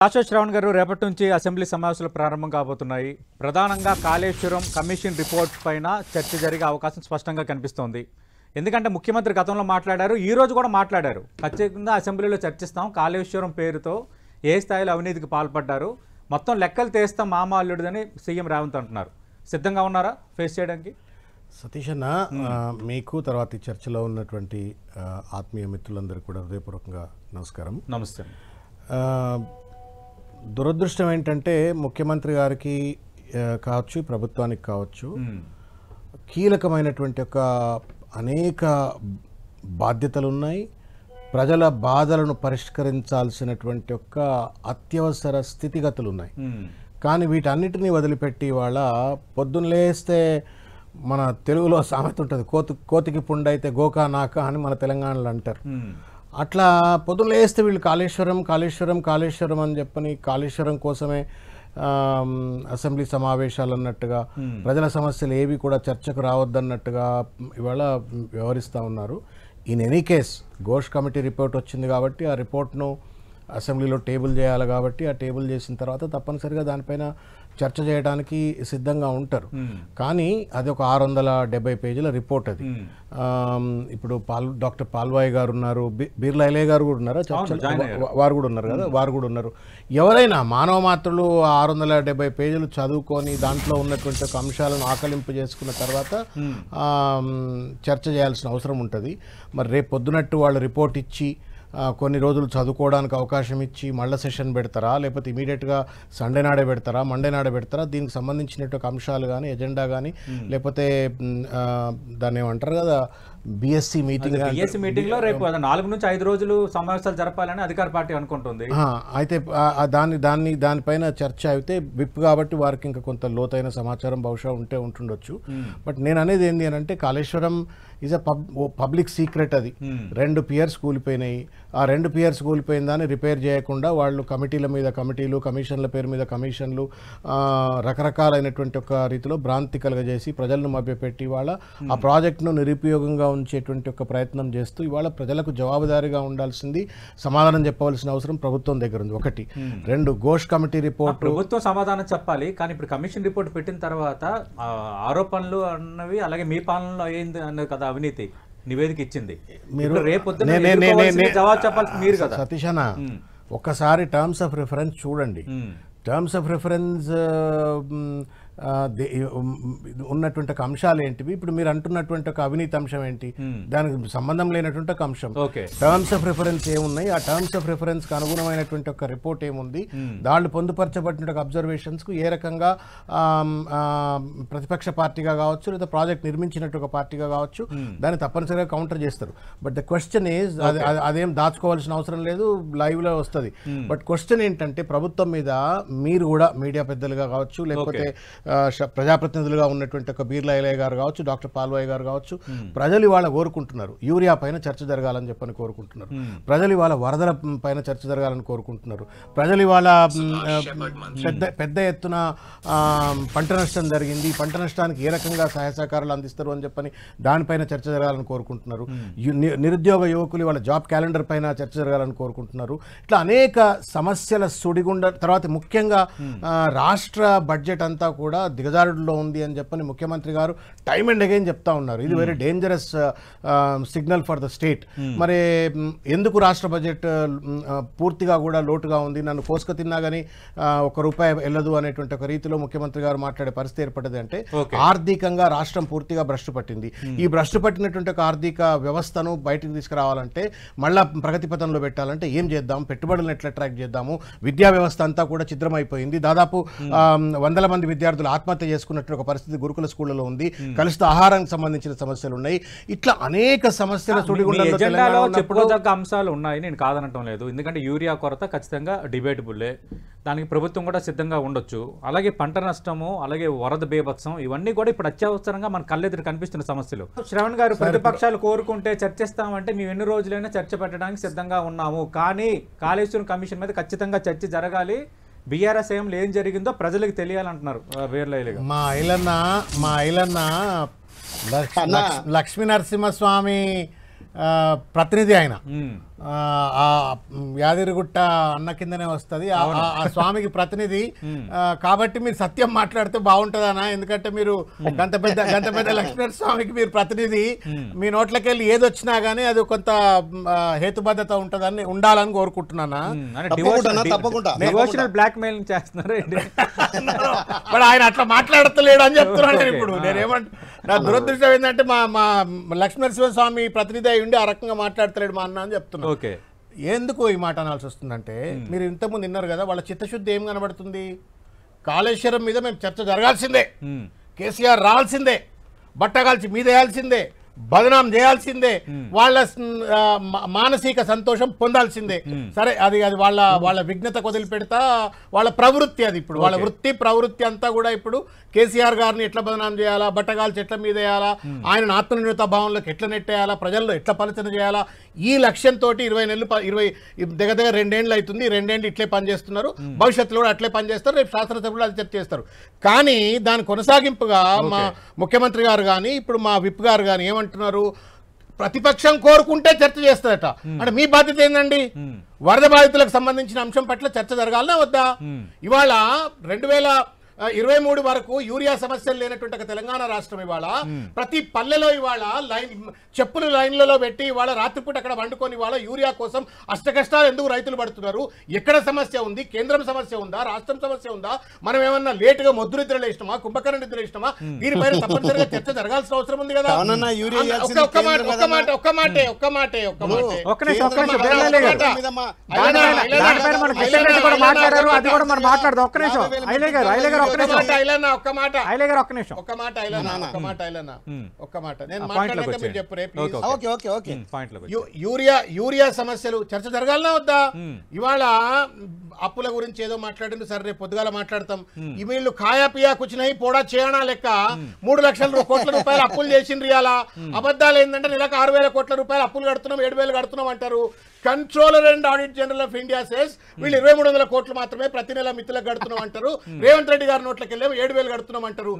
శాశ్వత శ్రవణ్ గారు, రేపటి నుంచి అసెంబ్లీ సమావేశాలు ప్రారంభం కాబోతున్నాయి. ప్రధానంగా కాళేశ్వరం కమిషన్ రిపోర్ట్ పైన చర్చ జరిగే అవకాశం స్పష్టంగా కనిపిస్తోంది. ఎందుకంటే ముఖ్యమంత్రి గతంలో మాట్లాడారు, ఈ రోజు కూడా మాట్లాడారు. ఖచ్చితంగా అసెంబ్లీలో చర్చిస్తాం, కాళేశ్వరం పేరుతో ఏ స్థాయిలో అవినీతికి పాల్పడ్డారు, మొత్తం లెక్కలు తీస్తాం మామ అల్లుడిదని సీఎం రేవంత్ అంటున్నారు. సిద్ధంగా ఉన్నారా ఫేస్ చేయడానికి? సతీష్ అన్న, మీకు తర్వాత ఈ చర్చలో ఉన్నటువంటి ఆత్మీయ మిత్రులందరూ కూడా హృదయపూర్వకంగా నమస్కారం. నమస్తే. దురదృష్టం ఏంటంటే ముఖ్యమంత్రి గారికి కావచ్చు, ప్రభుత్వానికి కావచ్చు, కీలకమైనటువంటి ఒక అనేక బాధ్యతలు ఉన్నాయి. ప్రజల బాధలను పరిష్కరించాల్సినటువంటి ఒక అత్యవసర స్థితిగతులు ఉన్నాయి. కానీ వీటన్నిటినీ వదిలిపెట్టి వాళ్ళ పొద్దున్న లేస్తే, మన తెలుగులో సామెత ఉంటుంది, కోతికి పుండైతే గోకా నాక అని మన తెలంగాణలో అంటారు. అట్లా పొద్దున్న లేస్తే వీళ్ళు కాళేశ్వరం కాళేశ్వరం కాళేశ్వరం అని చెప్పని కాళేశ్వరం కోసమే అసెంబ్లీ సమావేశాలు అన్నట్టుగా, ప్రజల సమస్యలు ఏవి కూడా చర్చకు రావద్దన్నట్టుగా ఇవాళ వ్యవహరిస్తూ ఉన్నారు. In any case Ghosh committee report వచ్చింది కాబట్టి ఆ రిపోర్ట్ను అసెంబ్లీలో టేబుల్ చేయాలి కాబట్టి ఆ టేబుల్ చేసిన తర్వాత తప్పనిసరిగా దానిపైన చర్చ చేయడానికి సిద్ధంగా ఉంటారు. కానీ అది ఒక 670 పేజీల రిపోర్ట్. అది ఇప్పుడు డాక్టర్ పాల్వాయి గారు ఉన్నారు, బిర్లా ఎలే గారు కూడా ఉన్నారు, వారు కూడా ఉన్నారు కదా, వారు కూడా ఉన్నారు. ఎవరైనా మానవ మాత్రులు 670 పేజీలు చదువుకొని దాంట్లో ఉన్నటువంటి ఒక అంశాలను ఆకలింపు చేసుకున్న తర్వాత చర్చ చేయాల్సిన అవసరం ఉంటుంది. మరి రేపు పొద్దునట్టు వాళ్ళు రిపోర్ట్ ఇచ్చి కొన్ని రోజులు చదువుకోవడానికి అవకాశం ఇచ్చి మళ్ళీ సెషన్ పెడతారా, లేకపోతే ఇమీడియట్గా సండే నాడే పెడతారా, మండే నాడే పెడతారా, దీనికి సంబంధించినటువంటి అంశాలు కానీ ఎజెండా కానీ, లేకపోతే దాన్ని ఏమంటారు కదా, బిఎస్సి మీటింగ్లో రేపు 4 నుంచి 5 రోజులు సమావేశాలు జరపాలని అధికార పార్టీ అనుకుంటుంది. అయితే దానిపైన చర్చ అయితే విప్ కాబట్టి వారికి ఇంకా కొంత లోతైన సమాచారం బహుశా ఉంటుండొచ్చు. బట్ నేను అనేది ఏంటి అని అంటే, Kaleshwaram is a public secret. అది 2 పియర్స్ కూలిపోయినాయి. ఆ 2 పియర్స్ కూలిపోయిన దాన్ని రిపేర్ చేయకుండా వాళ్ళు కమిటీల మీద కమిటీలు, కమిషన్ల పేరు మీద కమిషన్లు, రకరకాలైనటువంటి ఒక రీతిలో భ్రాంతి కలుగజేసి ప్రజలను మభ్యపెట్టి ఇవాళ ఆ ప్రాజెక్టును నిరుపయోగంగా ఉంచేటువంటి ఒక ప్రయత్నం చేస్తూ ఇవాళ ప్రజలకు జవాబుదారీగా ఉండాల్సింది, సమాధానం చెప్పవలసిన అవసరం ప్రభుత్వం దగ్గర ఉంది. 1. 2 ఘోష్ కమిటీ రిపోర్ట్ ప్రభుత్వం సమాధానం చెప్పాలి. కానీ ఇప్పుడు కమిషన్ రిపోర్ట్ పెట్టిన తర్వాత ఆరోపణలు అన్నవి అలాగే మీ పాలనలో అయ్యింది అన్నది కదా అవినీతి నివేదిక ఇచ్చింది. మీరు రేపు జవాబు చెప్పాల్సి మీరు కదా. సతీష్ అన్న, ఒక్కసారి టర్మ్స్ ఆఫ్ రిఫరెన్స్ చూడండి. టర్మ్స్ ఆఫ్ రిఫరెన్స్ ఉన్నటువంటి ఒక అంశాలు ఏంటివి, ఇప్పుడు మీరు అంటున్నటువంటి ఒక అవినీతి అంశం ఏంటి, దానికి సంబంధం లేనటువంటి ఒక అంశం. టర్మ్స్ ఆఫ్ రిఫరెన్స్ ఏమున్నాయి, ఆ టర్మ్స్ ఆఫ్ రిఫరెన్స్ కు అనుగుణమైనటువంటి ఒక రిపోర్ట్ ఏముంది, దాళ్ళు పొందుపరచబడిన అబ్జర్వేషన్స్ కు ఏ రకంగా ప్రతిపక్ష పార్టీగా కావచ్చు లేదా ప్రాజెక్ట్ నిర్మించినట్టు ఒక పార్టీగా కావచ్చు దాన్ని తప్పనిసరిగా కౌంటర్ చేస్తారు. బట్ ద క్వశ్చన్ ఈజ్, అదేం దాచుకోవాల్సిన అవసరం లేదు, లైవ్ లో వస్తుంది. బట్ క్వశ్చన్ ఏంటంటే, ప్రభుత్వం మీద మీరు కూడా మీడియా పెద్దలుగా కావచ్చు, లేకపోతే ప్రజాప్రతినిధులుగా ఉన్నటువంటి ఒక బిర్లా ఎలయ్య గారు కావచ్చు, డాక్టర్ పాల్వాయి గారు కావచ్చు, ప్రజలు ఇవాళ కోరుకుంటున్నారు యూరియా పైన చర్చ జరగాలని చెప్పని కోరుకుంటున్నారు. ప్రజలు ఇవాళ వరదల పైన చర్చ జరగాలని కోరుకుంటున్నారు. ప్రజలు ఇవాళ పెద్ద ఎత్తున పంట నష్టం జరిగింది, పంట నష్టానికి ఏ రకంగా సహాయ సహకారాలు అందిస్తారు అని చెప్పని దానిపైన చర్చ జరగాలని కోరుకుంటున్నారు. నిరుద్యోగ యువకులు ఇవాళ జాబ్ క్యాలెండర్ పైన చర్చ జరగాలని కోరుకుంటున్నారు. ఇట్లా అనేక సమస్యల సుడిగుండ తర్వాత ముఖ్యంగా రాష్ట్ర బడ్జెట్ అంతా కూడా దిగజారుడులో ఉంది అని చెప్పని ముఖ్యమంత్రి గారు టైమ్ అండ్ అగైన్ చెప్తా ఉన్నారు. ఇది very dangerous signal for the state. మరి ఎందుకు రాష్ట్ర బడ్జెట్ పూర్తిగా కూడా లోటుగా ఉంది, నన్ను కోసుక తిన్నా కానీ ₹1 వెళ్ళదు అనేటువంటి ఒక రీతిలో ముఖ్యమంత్రి గారు మాట్లాడే పరిస్థితి ఏర్పడింది. అంటే ఆర్థికంగా రాష్ట్రం పూర్తిగా భ్రష్టు పట్టింది. ఈ భ్రష్టు పట్టినటువంటి ఒక ఆర్థిక వ్యవస్థను బయటకు తీసుకురావాలంటే, మళ్ళా ప్రగతి పథంలో పెట్టాలంటే ఏం చేద్దాం, పెట్టుబడులను ఎట్లా అట్రాక్ట్ చేద్దాము, విద్యా వ్యవస్థ అంతా కూడా ఛిద్రమైపోయింది. దాదాపు 100 మంది విద్యార్థులు ఆత్మహత్య చేసుకున్నట్టు ఒక పరిస్థితి గురుకుల స్కూళ్లలో ఉంది. కలుషిత ఆహారానికి సంబంధించిన సమస్యలు ఉన్నాయి. ఇట్లా అనేక సమస్యల చెప్పుకోదగ్గ అంశాలు ఉన్నాయి, నేను కాదనటం లేదు. ఎందుకంటే యూరియా కొరత ఖచ్చితంగా డిబేటబుల్లే, దానికి ప్రభుత్వం కూడా సిద్ధంగా ఉండొచ్చు. అలాగే పంట నష్టము, అలాగే వరద బీభత్సం, ఇవన్నీ కూడా ఇప్పుడు అత్యవసరంగా మన కళ్ళెదురు కనిపిస్తున్న సమస్యలు. శ్రవణ్ గారు, ప్రతిపక్షాలు కోరుకుంటే చర్చిస్తామంటే మేము ఎన్ని రోజులైనా చర్చ పెట్టడానికి సిద్ధంగా ఉన్నాము, కానీ కాళేశ్వరం కమిషన్ మీద ఖచ్చితంగా చర్చ జరగాలి, బీఆర్ఎస్ ఏం జరిగిందో ప్రజలకు తెలియాలంటున్నారు వీర్లయ్య. మా ఐలన్న లక్ష్మీ నరసింహస్వామి ప్రతినిధి ఆయన. ఆ యాదగిరిగుట్ట అన్న కిందనే వస్తుంది ఆ స్వామికి ప్రతినిధి. కాబట్టి మీరు సత్యం మాట్లాడితే బాగుంటుందనా, ఎందుకంటే మీరు గంత పెద్ద లక్ష్మీ స్వామికి మీరు ప్రతినిధి. మీ నోట్లకెళ్ళి ఏదొచ్చినా గానీ అది కొంత హేతుబద్ధత ఉండాలని కోరుకుంటున్నానా. మరి ఆయన అట్లా మాట్లాడతలేడు అని చెప్తున్నాను నేను. ఇప్పుడు నా దురదృష్టం ఏంటంటే మా లక్ష్మీనరసింహ స్వామి ప్రతినిధి అయి ఉండి ఆ రకంగా మాట్లాడతలేడు మా అన్న అని చెప్తున్నాను. ఎందుకు ఈ మాట అనాల్సి వస్తుందంటే, మీరు ఇంతకుముందు విన్నారు కదా, వాళ్ళ చిత్తశుద్ధి ఏం కనబడుతుంది. కాళేశ్వరం మీద మేము చర్చ జరగాల్సిందే, కేసీఆర్ రావాల్సిందే, బట్టగాల్చి మీదేయాల్సిందే, బదనాం చేయాల్సిందే, వాళ్ళ మానసిక సంతోషం పొందాల్సిందే. సరే, అది వాళ్ళ విఘ్నత వదిలిపెడతా, వాళ్ళ ప్రవృత్తి అది. ఇప్పుడు వాళ్ళ వృత్తి ప్రవృత్తి అంతా కూడా ఇప్పుడు కేసీఆర్ గారిని ఎట్లా బదనాం చేయాలా, బట్టగాల్చి ఎట్లా మీద వేయాలా, ఆయన ఆత్మనిర్భరత భావంలోకి ఎట్లా నెట్టేయాలా, ప్రజల్లో ఎట్లా పలచన చేయాలా, ఈ లక్ష్యంతో 20 దగ్గర 2 ఏళ్ళు అవుతుంది. 2 ఏళ్ళు ఇట్లే పనిచేస్తున్నారు, భవిష్యత్తులో కూడా అట్లే పనిచేస్తారు, రేపు శాసనసభలో అది చర్చ చేస్తారు. కానీ దాని కొనసాగింపుగా మా ముఖ్యమంత్రి గారు కానీ ఇప్పుడు మా విప్ గారు కానీ ఏమంటున్నారు, ప్రతిపక్షం కోరుకుంటే చర్చ చేస్తారట. అంటే మీ బాధ్యత ఏందండి? వరద బాధితులకు సంబంధించిన అంశం పట్ల చర్చ జరగాలనే వద్దా? ఇవాళ 2023 వరకు యూరియా సమస్యలు లేనటువంటి ఒక తెలంగాణ రాష్ట్రం ఇవాళ ప్రతి పల్లెలో ఇవాళ చెప్పులు లైన్లలో పెట్టి ఇవాళ రాత్రిపూట అక్కడ వండుకొని ఇవాళ యూరియా కోసం అష్టకష్టాలు ఎందుకు రైతులు పడుతున్నారు? ఎక్కడ సమస్య ఉంది? కేంద్రం సమస్య ఉందా? రాష్ట్రం సమస్య ఉందా? మనం ఏమన్నా లేటుగా మొద్దు నిద్రలు వేసినామా, కుంభకర్ణ నిద్రలు వేసినామా? దీనిపైన తప్పనిసరిగా చర్చ జరగాల్సిన అవసరం ఉంది కదా. యూరియా సమస్యలు చర్చ జరగాలనా వద్దా? ఇవాళ అప్పుల గురించి ఏదో మాట్లాడింది, సరే రేపు పొద్దుగాల మాట్లాడతాం. ఈ వీళ్ళు ఖాయా పియా కూర్చున్నాయి పోడా చేయనా లెక్క 3 లక్షల కోట్ల రూపాయలు అప్పులు చేసిండ్రు. ఇవాళ అబద్ధాలు ఏంటంటే నెలకు 6,000 కోట్ల రూపాయలు అప్పులు కడుతున్నాం, 7,000 కడుతున్నాం అంటారు. Controller and audit general of India says వీళ్ళు 2,300 కోట్లు మాత్రమే ప్రతి నెల మిత్తులకు కడుతున్నాం అంటారు. రేవంత్ రెడ్డి గారి నోట్లకి వెళ్ళాము 7,000 కడుతున్నాం అంటారు.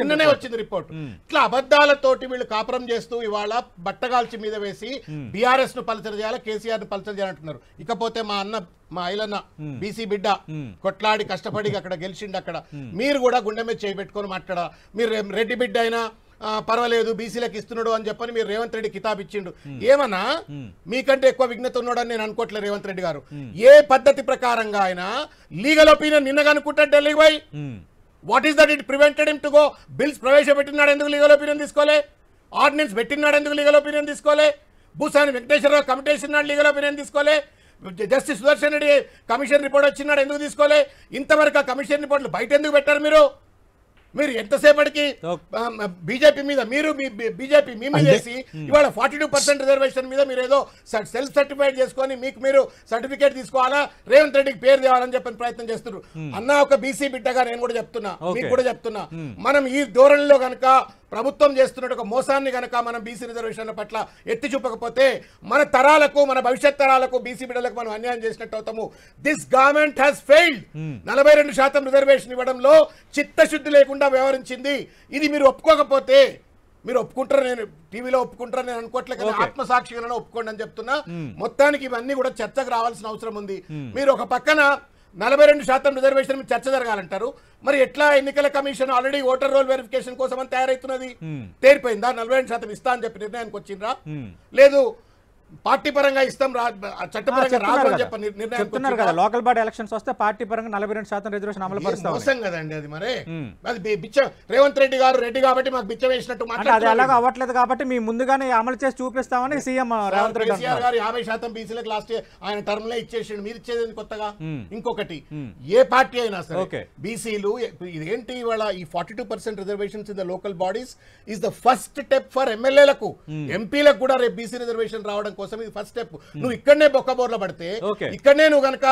నిన్ననే వచ్చింది రిపోర్ట్. ఇట్లా అబద్ధాలతోటి వీళ్ళు కాపురం చేస్తూ ఇవాళ బట్టగాల్చి మీద వేసి బీఆర్ఎస్ ను పలచర చేయాలి, కేసీఆర్ ను పలచర చేయాలంటున్నారు. ఇకపోతే మా ఐలన్న బీసీ బిడ్డ కొట్లాడి కష్టపడి అక్కడ గెలిచిండు. అక్కడ మీరు కూడా గుండె మీద చేయి పెట్టుకొని మాట్లాడా. మీరు రెడ్డి బిడ్డ అయినా పర్వాలేదు బీసీలకు ఇస్తున్నాడు అని చెప్పని మీరు రేవంత్ రెడ్డి కితాబ్ ఇచ్చిండు. ఏమన్నా మీకంటే ఎక్కువ విఘ్నత ఉన్నాడని నేను అనుకోవట్లేదు. రేవంత్ రెడ్డి గారు ఏ పద్ధతి ప్రకారంగా ఆయన లీగల్ ఒపీనియన్ నిన్నగా అనుకుంటాడు ఢిల్లీకి పోయి, what is that it prevented him to go? Bills ప్రవేశపెట్టినాడు ఎందుకు లీగల్ ఒపీనియన్ తీసుకోలే? ఆర్డినెన్స్ పెట్టినాడు ఎందుకు లీగల్ ఒపీనియన్ తీసుకోలే? భూసాని వెంకటేశ్వరరావు కమిటీ వేసినాడు లీగల్ ఒపీనియన్ తీసుకోలే? Justice Sudarshan Reddy commission report వచ్చినాడు ఎందుకు తీసుకోలే? ఇంతవరకు ఆ కమిషన్ రిపోర్ట్లు బయట ఎందుకు పెట్టారు? మీరు ఎంతసేపటికి బీజేపీ మీద బీజేపీ మీ మీద వేసి ఇవాళ 42% రిజర్వేషన్ మీద మీరు ఏదో సెల్ఫ్ సర్టిఫైడ్ చేసుకొని మీకు మీరు సర్టిఫికేట్ తీసుకోవాలా, రేవంత్ రెడ్డికి పేరు తేవాలని చెప్పని ప్రయత్నం చేస్తున్నారు. అన్న ఒక బీసీ బిడ్డగా నేను కూడా చెప్తున్నా, మీకు కూడా చెప్తున్నా, మనం ఈ ధోరణిలో కనుక ప్రభుత్వం చేస్తున్నట్టు ఒక మోసాన్ని కనుక మనం బీసీ రిజర్వేషన్ల పట్ల ఎత్తి చూపకపోతే మన తరాలకు, మన భవిష్యత్ తరాలకు, బీసీ బిడ్డలకు మనం అన్యాయం చేసినట్టు అవుతాము. This government has failed. 42% reservation ఇవ్వడంలో చిత్తశుద్ధి లేకుండా వ్యవహరించింది. ఇది మీరు ఒప్పుకోకపోతే, మీరు ఒప్పుకుంటారు, నేను టీవీలో ఒప్పుకుంటారు నేను అనుకోవట్లేదు కానీ ఆత్మసాక్షిగా ఒప్పుకోండి అని చెప్తున్నా. మొత్తానికి ఇవన్నీ కూడా చర్చకు రావాల్సిన అవసరం ఉంది. మీరు ఒక పక్కన 42% రిజర్వేషన్ మీద చర్చ జరగాలంటారు. మరి ఎట్లా ఎన్నికల commission already voter roll verification కోసం అని తయారైతున్నది? తేరిపోయిందా? 42% ఇస్తా అని చెప్పి నిర్ణయానికి వచ్చిండ్రా? లేదు పార్టీ పరంగా ఇస్తాం, చట్టపరంగా రాదని చెప్పి నిర్ణయం కదా. లోకల్ బాడీ ఎలక్షన్స్ వస్తే పార్టీ పరంగా 42% రిజర్వేషన్ అమలు పరుస్తాం. మోసం కదండి అది. మరి అది బిచ్చం. రేవంత్ రెడ్డి గారు రెడ్డి కాబట్టి మాకు బిచ్చం వేసినట్టు అది అలాగా అవ్వట్లేదు కాబట్టి మీ ముందుగానే అమలు చేసి చూపిస్తామని సీఎం రేవంత్ రెడ్డి గారు 50% బీసీలకు లాస్ట్ ఆయన టర్మ్ లో ఇచ్చేసిండు. మీరు ఇచ్చేది కొత్తగా ఇంకొకటి ఏ పార్టీ అయినా సరే బీసీలు ఇదేంటి ఇవాళ ఈ 42% reservations in the local bodies is the first step for ఎమ్మెల్యేలకు, ఎంపీలకు కూడా రేపు బీసీ రిజర్వేషన్ రావడం కోసం ఇది ఫస్ట్ స్టెప్. నువ్వు ఇక్కడనే బొక్కబోర్లో పడితే, ఇక్కడనే నువ్వు కనుక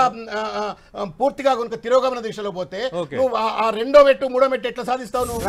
పూర్తిగా కనుక తిరోగమన దిశలో పోతే నువ్వు ఆ 2వ మెట్టు 3వ మెట్టు ఎట్లా సాధిస్తావు నువ్వు?